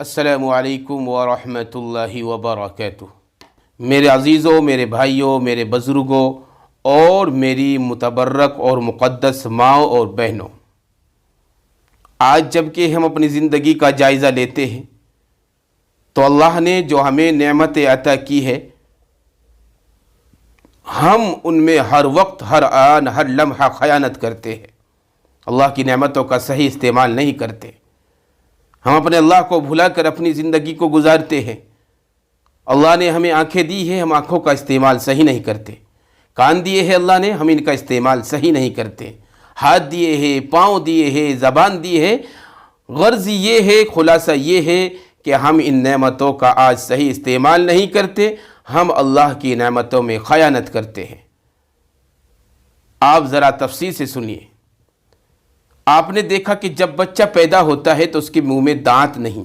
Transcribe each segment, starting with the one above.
السلام علیکم ورحمۃ اللہ وبرکاتہ۔ میرے عزیزوں، میرے بھائیوں، میرے بزرگوں اور میری متبرک اور مقدس ماؤں اور بہنوں، آج جب کہ ہم اپنی زندگی کا جائزہ لیتے ہیں تو اللہ نے جو ہمیں نعمتیں عطا کی ہے، ہم ان میں ہر وقت، ہر آن، ہر لمحہ خیانت کرتے ہیں، اللہ کی نعمتوں کا صحیح استعمال نہیں کرتے۔ ہم اپنے اللہ کو بھلا کر اپنی زندگی کو گزارتے ہیں۔ اللہ نے ہمیں آنکھیں دی ہے، ہم آنکھوں کا استعمال صحیح نہیں کرتے۔ کان دیے ہیں اللہ نے، ہم ان کا استعمال صحیح نہیں کرتے۔ ہاتھ دیے ہیں، پاؤں دیے ہیں، زبان دی ہے۔ غرض یہ ہے، خلاصہ یہ ہے کہ ہم ان نعمتوں کا آج صحیح استعمال نہیں کرتے، ہم اللہ کی نعمتوں میں خیانت کرتے ہیں۔ آپ ذرا تفصیل سے سنیے۔ آپ نے دیکھا کہ جب بچہ پیدا ہوتا ہے تو اس کے منہ میں دانت نہیں،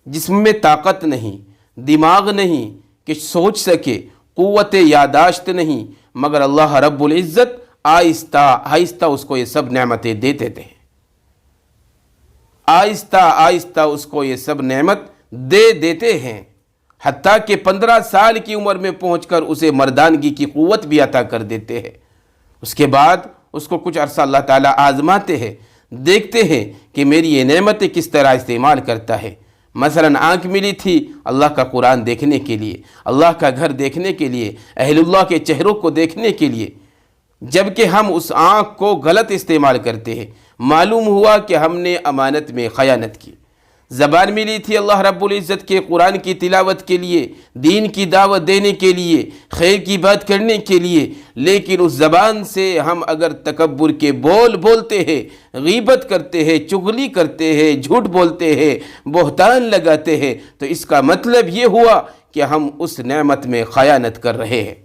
جسم میں طاقت نہیں، دماغ نہیں کہ سوچ سکے، قوت یاداشت نہیں، مگر اللہ رب العزت آہستہ آہستہ اس کو یہ سب نعمتیں دے دیتے ہیں۔ آہستہ آہستہ اس کو یہ سب نعمت دے دیتے ہیں، حتیٰ کہ 15 سال کی عمر میں پہنچ کر اسے مردانگی کی قوت بھی عطا کر دیتے ہیں۔ اس کے بعد اس کو کچھ عرصہ اللہ تعالیٰ آزماتے ہیں، دیکھتے ہیں کہ میری یہ نعمتیں کس طرح استعمال کرتا ہے۔ مثلا آنکھ ملی تھی اللہ کا قرآن دیکھنے کے لیے، اللہ کا گھر دیکھنے کے لیے، اہل اللہ کے چہروں کو دیکھنے کے لیے، جبکہ ہم اس آنکھ کو غلط استعمال کرتے ہیں، معلوم ہوا کہ ہم نے امانت میں خیانت کی۔ زبان ملی تھی اللہ رب العزت کے قرآن کی تلاوت کے لیے، دین کی دعوت دینے کے لیے، خیر کی بات کرنے کے لیے، لیکن اس زبان سے ہم اگر تکبر کے بول بولتے ہیں، غیبت کرتے ہیں، چغلی کرتے ہیں، جھوٹ بولتے ہیں، بہتان لگاتے ہیں، تو اس کا مطلب یہ ہوا کہ ہم اس نعمت میں خیانت کر رہے ہیں،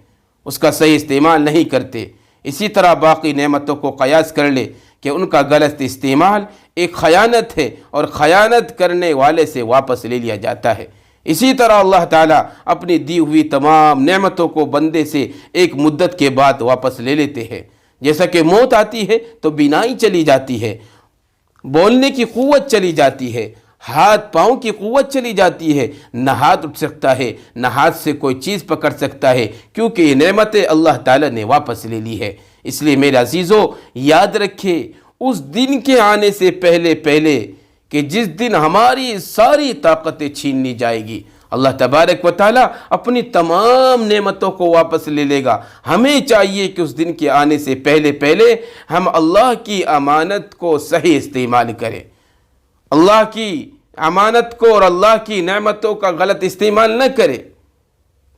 اس کا صحیح استعمال نہیں کرتے۔ اسی طرح باقی نعمتوں کو قیاس کر لے کہ ان کا غلط استعمال ایک خیانت ہے، اور خیانت کرنے والے سے واپس لے لیا جاتا ہے۔ اسی طرح اللہ تعالیٰ اپنی دی ہوئی تمام نعمتوں کو بندے سے ایک مدت کے بعد واپس لے لیتے ہیں۔ جیسا کہ موت آتی ہے تو بینائی چلی جاتی ہے، بولنے کی قوت چلی جاتی ہے، ہاتھ پاؤں کی قوت چلی جاتی ہے، نہ ہاتھ اٹھ سکتا ہے، نہ ہاتھ سے کوئی چیز پکڑ سکتا ہے، کیونکہ یہ نعمتیں اللہ تعالیٰ نے واپس لے لی ہے۔ اس لیے میرے عزیزوں، یاد رکھے اس دن کے آنے سے پہلے کہ جس دن ہماری ساری طاقتیں چھین لی جائے گی، اللہ تبارک و تعالیٰ اپنی تمام نعمتوں کو واپس لے لے گا۔ ہمیں چاہیے کہ اس دن کے آنے سے پہلے ہم اللہ کی امانت کو صحیح استعمال کریں، اللہ کی امانت کو اور اللہ کی نعمتوں کا غلط استعمال نہ کریں،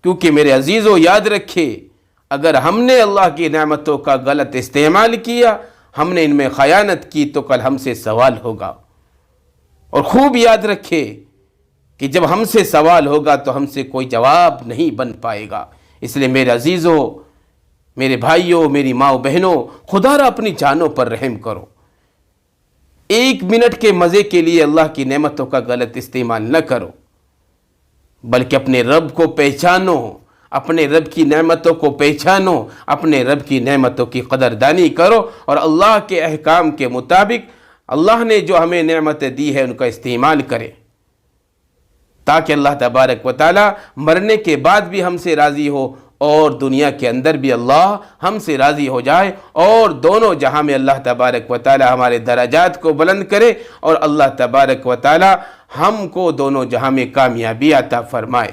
کیونکہ میرے عزیزوں یاد رکھے، اگر ہم نے اللہ کی نعمتوں کا غلط استعمال کیا، ہم نے ان میں خیانت کی، تو کل ہم سے سوال ہوگا۔ اور خوب یاد رکھے کہ جب ہم سے سوال ہوگا تو ہم سے کوئی جواب نہیں بن پائے گا۔ اس لیے میرے عزیزوں، میرے بھائیوں، میری ماں بہنوں، خدا را اپنی جانوں پر رحم کرو۔ 1 منٹ کے مزے کے لیے اللہ کی نعمتوں کا غلط استعمال نہ کرو، بلکہ اپنے رب کو پہچانو، اپنے رب کی نعمتوں کو پہچانو، اپنے رب کی نعمتوں کی قدردانی کرو، اور اللہ کے احکام کے مطابق اللہ نے جو ہمیں نعمتیں دی ہے ان کا استعمال کریں، تاکہ اللہ تبارک و تعالی مرنے کے بعد بھی ہم سے راضی ہو، اور دنیا کے اندر بھی اللہ ہم سے راضی ہو جائے، اور دونوں جہاں میں اللہ تبارک و تعالی ہمارے درجات کو بلند کرے، اور اللہ تبارک و تعالی ہم کو دونوں جہاں میں کامیابی عطا فرمائے۔